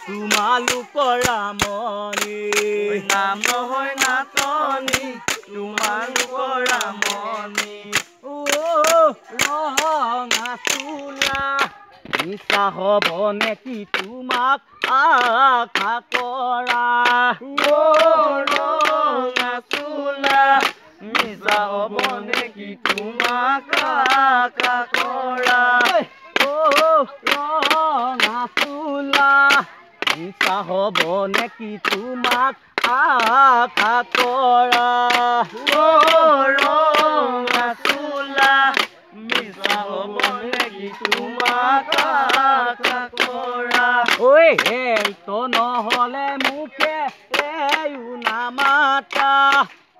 তোমালোকৰ ৰামনী নাম নহয় নাটনি তোমালোকৰ ৰামনী ৰঙা চোলা মিছা হ'ব নেকি তোমাক আশা কৰা ৰঙা চোলা মিছা হ'ব নেকি তোমাক আশা কৰা ৰঙা চোলা মিছা হ'ব নেকি তোমাক আশা কৰা ৰঙা চোলা মিছা হ'ব নেকি তোমাক আশা কৰা ঐ এইটো নহ'লে মোকে নামাতা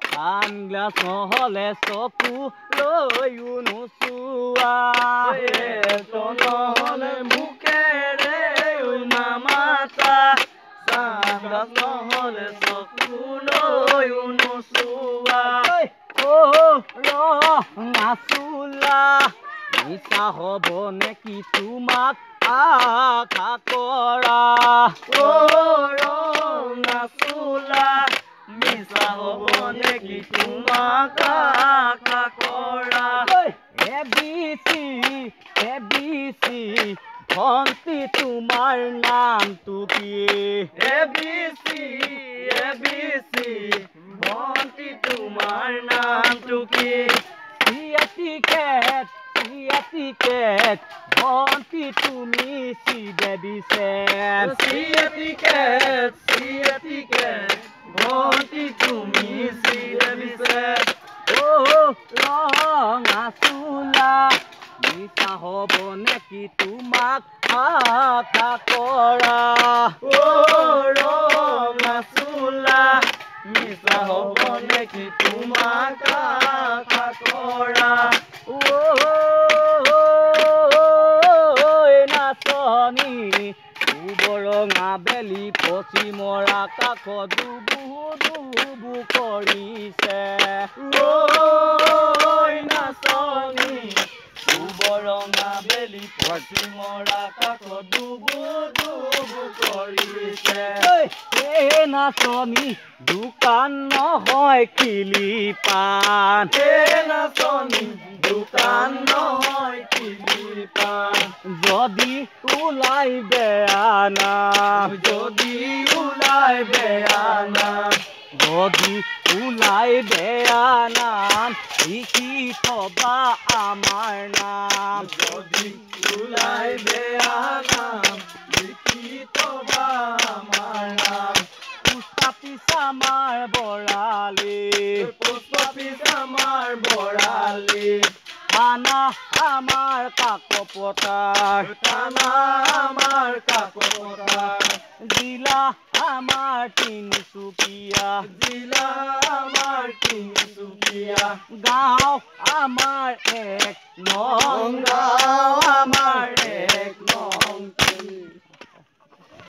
সানগ্লাছ নহ'লে চকু লৈও নোচোৱা এইটো নহ'লে মোকেৰে নামাতা সানগ্লাছ নহ'লে চকু লৈও নোচোৱা ৰঙা চোলা মিছা হ'ব নেকি তোমাক আশা কৰা ৰঙা চোলা মিছা হ'ব নেকি তোমাক আশা কৰা এবিচি ভণ্টি তোমাৰ নামটো কি এবিচি ভণ্টি তোমাৰ নামটো কি চিয়াটিকেট ভণ্টি তুমি চিয়াটিকেট ভণ্টি তুমি ৰঙা চোলা মিছা হ'ব নেকি তোমাক আশা কৰা ৰঙা চোলা মিছা হ'ব নেকি তোমাক আশা কৰা নাচনী ৰঙা বেলি পশ্চিমৰ আকাশত ডুবু কৰিছে নাচনী ৰঙা বেলি পশ্চিমৰ আকাশত ডুবু কৰিছে নাচনী দোকান নহয় কিলি পান নাচনী দোকান নহয় কিলি পান যদি ওলাই বেয়া নাম যদি ওলাই বেয়া নাম লিখি থবা আমাৰ নাম যদি ওলাই বেয়া নাম লিখি থবা আমাৰ নাম পোষ্ট অফিচ আমাৰ বৰালি থানা আমাৰ কাকপথাৰ জিলা আমাৰ তিনিচুকীয়া গাঁও আমাৰ 1 নং